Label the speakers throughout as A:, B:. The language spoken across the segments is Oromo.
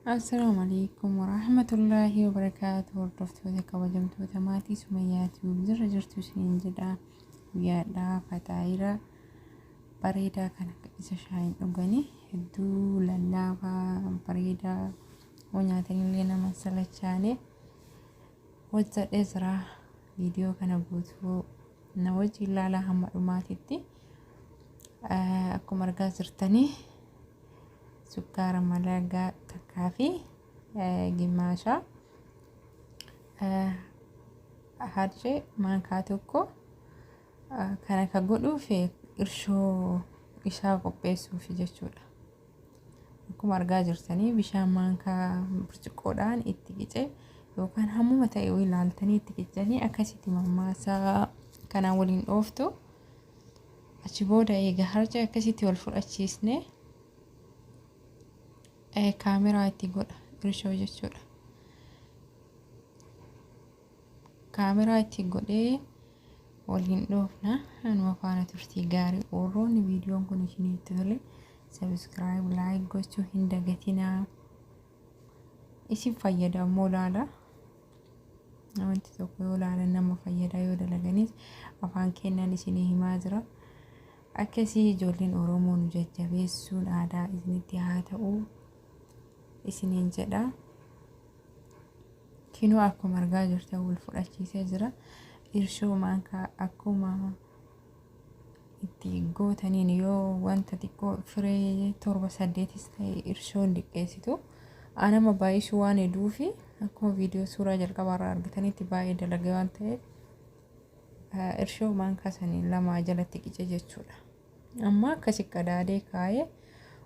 A: السلام عليكم ورحمة الله وبركاته. hordoftoota kabajamtoota maatii Sumayyaatiif jirra jirtu isiniin jedha. Guyyaadhaa fataayira bareedaa kan isa shaayiin dhuganii hedduu lallaafaa bareedaa nyaatanillee nama salachaane hojjedhee jira. Viidiyoo kana guutuu na wajjin ilaalaa hamma dhumaatitti. Akkuma argaa jirtanii sukkaara malagaa takkaa fi gimmaasha harcee maankaa tokko kan akka godhuuf irshoo isaa qopheessuuf jechuudha. Akkuma argaa jirtanii bishaan maankaa burcuqqoodhaan itti qicee yookaan hammuma ta'e ilaaltanii itti qicanii akkasitti mammaasaa kanaan waliin dhooftu. Achi booda eega harcee akkasitti wal fudhachiisnee kaameraa itti godha irshoo jechuudha. Kaameraa itti godhee waliin dhoofna. Anuma faana turtii gaarii oolroonni viidiyoon kun isinitti tole subscribe like gochuu hin dagatinaa. Isin fayyada immoo laala. Wanti tokko yoo laalan nama fayyada yoo dalaganis afaan kennan isinii himaa jira. Akkasii ijoolleen Oromoo nu jajjabeessuun aadaa isinitti haa ta'u isiniin jedha. Kinoo akkuma argaa jirtan wal fudhachiisee jira. Irshoo maankaa akkuma itti gootaniin yoo wanta xiqqoo firee 7-8 ta'e irshoon diqqeessitu. Anama baay'isuu waan hedduufi akkuma viidiyoo suuraa jalqabaarraa argitanitti baay'ee dalagaa waan ta'eef irshoo maankaa sanii lama jalatti qice jechuudha. Amma akkasi qadaadee kaa'ee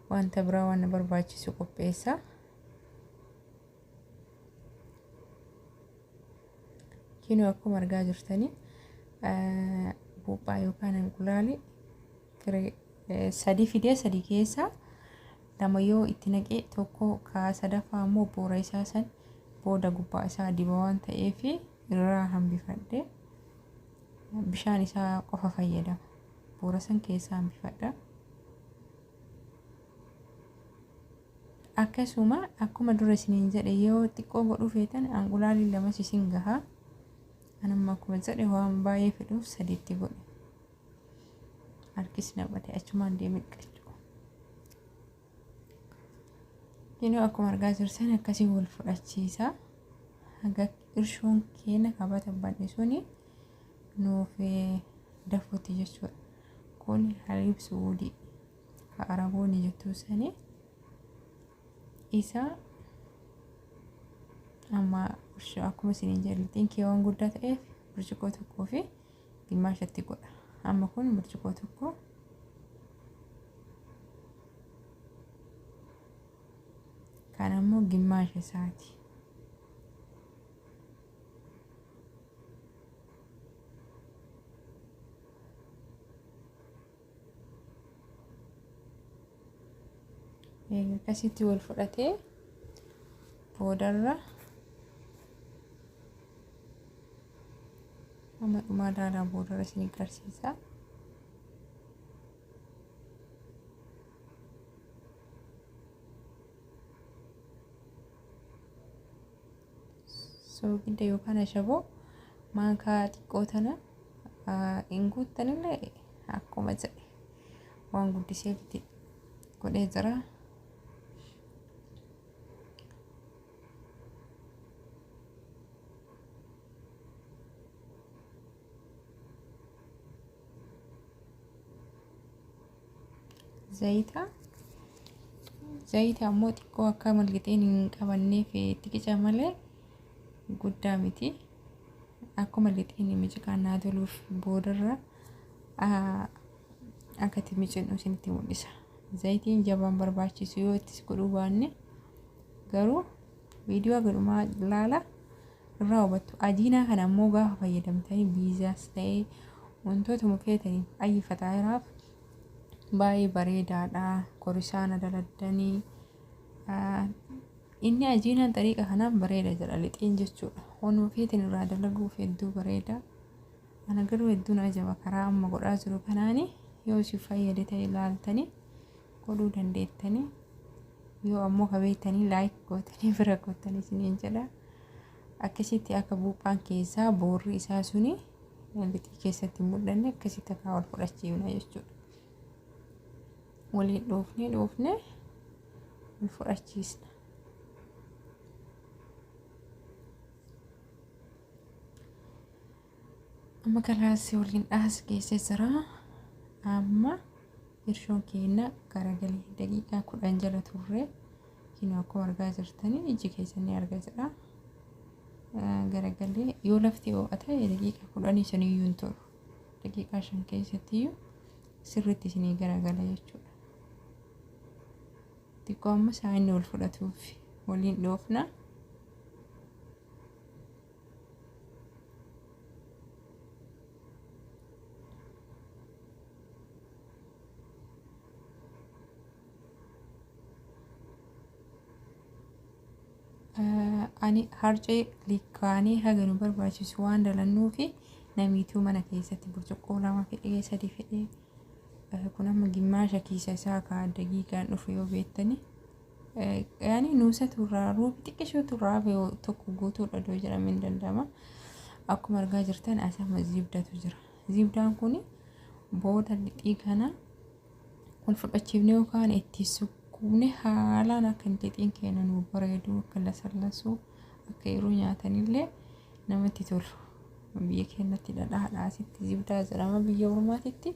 A: wanta biraa waan barbaachisu qopheessa. Kinoo akkuma argaa jirtanii buuphaa yookaan inqulaali firee 3 fidee 3 keessa lama yoo itti naqee tokko kaa sadaffaa immoo boora isaa san booda gubbaa isaa diba waan ta'eef irraa hambifadhe bishaan isaa qofa fayyadama. Boora san keessaa hambifadha. Akkasuma akkuma dura isiniin jedhe yoo xiqqoo godhuu feetan inqulaali lamas isin gahaa. Anamma akkuma jedhe waan baay'ee fedhuuf 3tti godhe. Harkis naqate achumaan deemee qachu. Kinoo akkuma argaa jirtan akkasii wal fudhachiisa. Haga irshoon keenya qabata badhe suni nuuf dafuuti jechuudha. Kun haliib suudii ka araboonni jettuu sanii isa amma irshoo akkuma isiniin jedhe keewwan guddaa ta'eef burcuqqoo tokkoo fi gimmaashatti godha. Amma kun burcuqqoo tokko kan ammoo gimmaasha isaati. Akkasitti wal fudhatee boodarra amma dhumaa daalaa boodarra isin agarsiisa. Soogidda yookaan ashaboo maankaa xiqqoo tana hin guuttanillee akkuma jedhe waan guddiseetti godhee jira. Zayita ammoo xiqqoo akka malgixeen hin qabanneef itti qica malee guddaa miti. Akkuma lixeen mijiqaan naa toluuf boodarra akka itti micinu isinitti mul'isa. Zayitiin jabaan barbaachisu yoo ittis godhuu baanne garuu viidiyoo gadhumaa ilaala irraa hubattu. Ajiinaa kana ammoo gaafa fayyadamtanii biizaas ta'ee wantoota mufeetaniif ayyifataairaaf baay'ee bareedaadha. Korisaana daladdanii inni ajiinaan xariiqa kanaan bareeda jedha lixeen jechuudha. Wanuma feetan irraa dalaguuf hedduu bareeda. Ana garuu hedduun ajaba karaa amma godhaa jiru kanaani yoo si fayyade ta'e ilaaltanii godhuu dandeettanii. yoo ammoo kabeetanii like gootanii bira gootanii isiniin jedha. Akkasitti akka buuphaan keessaa boorri isaa suni lixii keessatti mul'anne akkasitti akka wal fudhachiifna jechuudha. Waliin dhoofnee wal fudhachiisna. Amma kalaasii waliin dhaas keessa jira. Amma irshoon keenya garagalee daqiiqaa 10 jala turre kinoo akkuma argaa jirtanii iji keessanii argaa jira. Garagalee yoo lafti ho'ate daqiiqaa 10 saniyyuu hin turu. Daqiiqaa 5 keessatti sirriitti isinii garagala jechuudha. Xiqqoo amma saayinni wal fudhatuuf waliin dhoofna. Ani harcee likkaanii haga nu barbaachisu waan dalannuu fi namiituu mana keessatti burcuqqoo 2 fedhee 3 fedhee kun amma gimmaasha kiisa isaa ka daqiiqaan dhufu yoo beektani yaani nuusa turraa ruubi xiqqishoo turraa tokko guutuudha doo jedhamee hin danda'ama. Akkuma argaa jirtan asama zibdatu jira. Zibdaan kun booda lixii kana wal fudhachiifnee yookaan itti sukkuumne haalaan akka lixiin keenya nu bareedu akka lasallasu akka yeroo nyaatanillee namatti tolu. Biyya keenyatti dhadhaadhaasitti zibdaa jedhama biyya ormaatitti.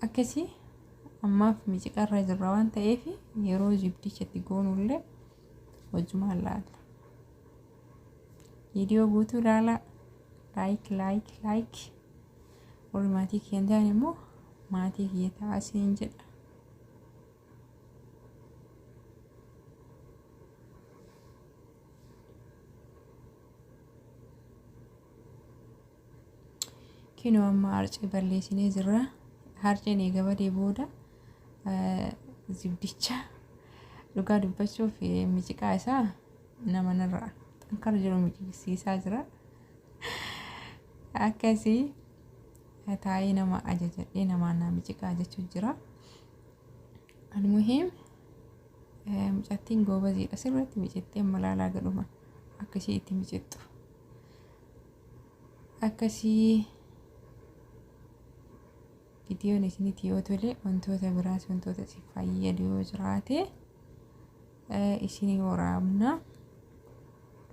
A: Akkasii ammaaf miiciqarra jirra waan ta'eef yeroo zibdichatti goonullee wajjumaan laalla. Viidiyoo guutuu laala. Like. Warri maatii keenyaan immoo maatii kiyya taasiin jedha. Kinoo amma harcee balleessinee jirra. Harceen eega badee booda zibdicha dhugaa dubbachuuf miiciqaa isaa nama narraa xankara jiru miiciqsiisaa jira. Akkasii taa'ee nama ajajadhee namaan naa miiciqaa jechuu jira. Almuhiim mucattiin goobaziidha sirriitti miicittee malaalaa gadhuma akkasii itti miicittu. Akkasii viidiyoon isinitti yoo tole wantoota biraas wantoota si fayyadu yoo jiraate isinii waraabna.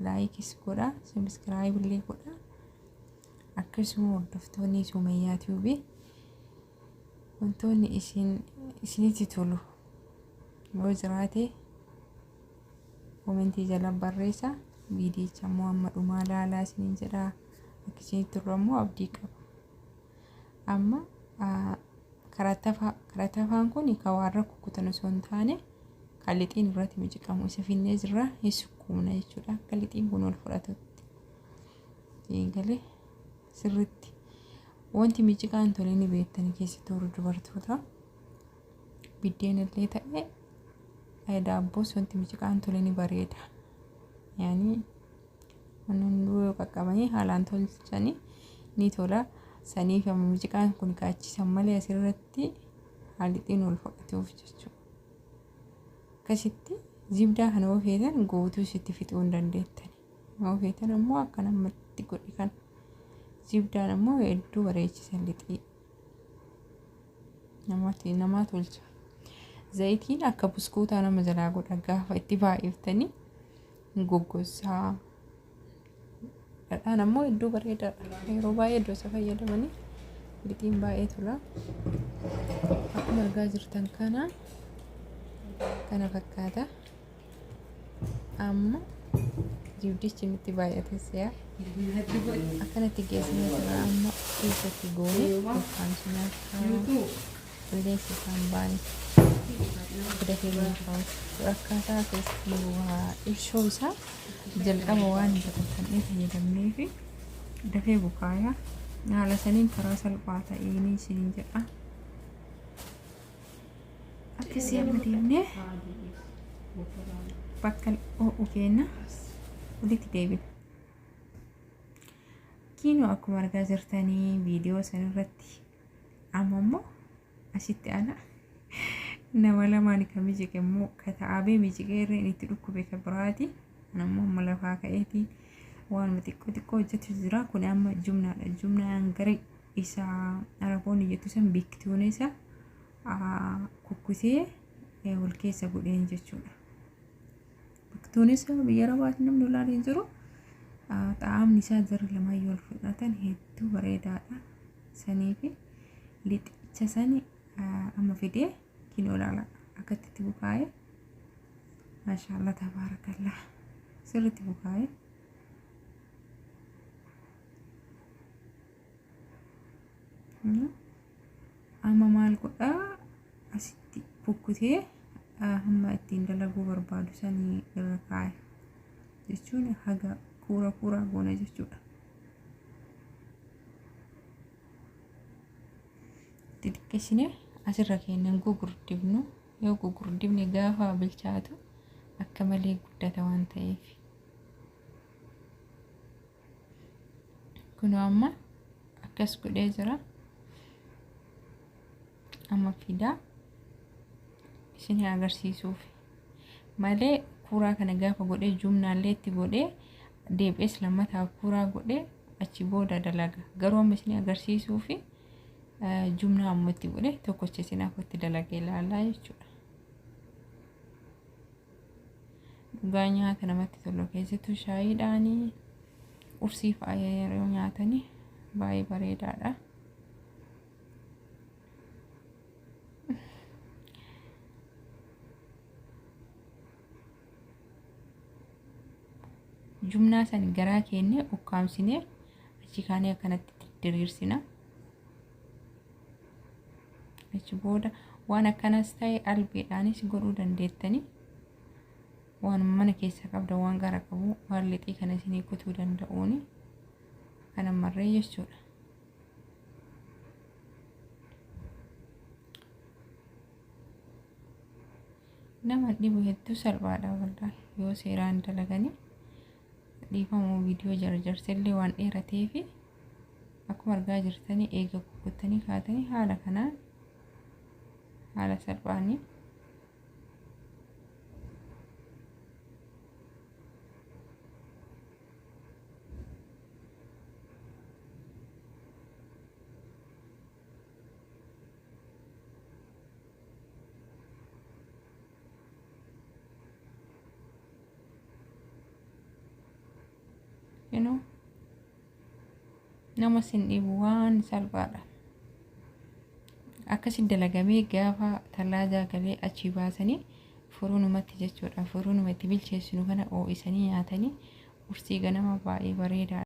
A: Laayikis godha, sabiskiraayib illee godha. Akkasuma hordoftoonni Sumayyaa Tiubii wantoonni isinitti tolu yoo jiraate komentii jala barreessa. Viidiyicha immoo amma dhumaa laalaa isiniin jedha. Akka isinitti tolu immoo abdii qaba. Amma karatafaan kun ka warra kukkutan osoo hin taane kan lixiin irratti miiciqamu isa finnee jirra hin sukkuumna jechuudha. Akka lixiin kun wal fudhatutti eegalee sirriitti wanti miiciqaan tole ni beektani keessatti warra dubartoota biddeen illee ta'e daabboos wanti miiciqaan tole ni bareeda. Yaani hunduu qaqqabanii haalaan tolchanii ni tola. Saniif amma miiciqaan kun kaachisan malee asirratti haalixiin wal fudhatuuf jechuudha. Akkasitti zibdaa kana yoo feetan guutuu sitti fixuu hin dandeettani. Yoo feetan immoo akka namatti godhi kan zibdaan immoo hedduu bareechisan lixii nama tolcha. Zayitiin akka buskuutaa nama jalaa godha gaafa itti baay'iftanii goggosaa. Dhadhaan ammoo hedduu bareedaadha. Yeroo baay'ee iddoo isa fayyadamanii lixiin baay'ee tola. Akkuma argaa jirtan kana fakkaata. Amma zibdichi nutti baay'ate si'a. Akkanatti geessinee jira amma keessatti goone yookaan sunyaata qilleensa isaan baane dafee buufamu. Akkaataa keessatti waa ibsoo isaa jalqaba waan hin fayyadamnee fi dafee bukaaya. Haala saniin karaa salphaa ta'een isiniin jedha. Akkasii amma deemnee bakka ho'u keenya walitti deebina. Kiinoo akkuma argaa jirtanii viidiyoo sanirratti amma immoo asitti ana nama lamaan kan mijiqe immoo kataabee mijiqee irra inni itti dhukkube kan biraati. Nammoo amma lafaa ka'eeti waan xiqqoo hojjetu jira. Kun amma jumnaadha. Jumnaan gara isaa araboonni jettu san biiktuun isa kukkutee wal keessa godheen jechuudha. Biiktuun isa biyya Arabaatti namni ilaalee jiru xaa'amni isaa jara lamayyuu wal fudhatan hedduu bareedaadha. Saniifi lixicha sani amma fidee kinoo laala akkatti itti bukaa'ee maashaallah tabaarakallah sirriitti bukaa'ee amma maal godhaa asitti kukkutee hamma ittiin dalaguu barbaadu sanii irra kaa'e jechuun haga kuura goona jechuudha. Xixiqqeessine asirra kennan gugurdifnu yoo gugurdifne gaafa bilchaatu akka malee guddata waan ta'eef. Kun amma akkas godhee jira. Amma fidaa isin agarsiisuuf malee kuuraa kana gaafa godhee jumnaallee itti godhee deebi'ees lammataaf kuuraa godhee achi booda dalaga. Garuu amma isin agarsiisuuf jumnaa amma itti godhee tokkocha isin akkatti dalagee ilaalaa jechuudha. Dhugaa nyaata namatti tolu keessattuu shaayiidhaanii qursii fa'aa yeroo nyaatanii baay'ee bareedaadha. Jumnaa san garaa keenya ukkaamsinee achi kaanee akkanatti diriirsina. Achi booda waan akkanas ta'e albeedhaanis godhuu dandeettanii waan mana keessa qabda waan gara qabu waan lixii kana isinii kutuu danda'uuni kana marree jechuudha. Nama dhibu hedduu salphaadha wallaahi yoo seeraan dalaganii. Dhiifamuu viidiyoo jarjarsellee waan dheerateef akkuma argaa jirtanii eega kukkutanii kaatanii haala kanaan haala salphaanii nama sin dhibu waan salphaadha. Akkasiin dalagamee gaafa talaajaa galee achi baasanii furuunumatti jechuudha. Furuunumatti bilcheessinu kana oo'isanii nyaatanii qursii ganama baay'ee bareeda.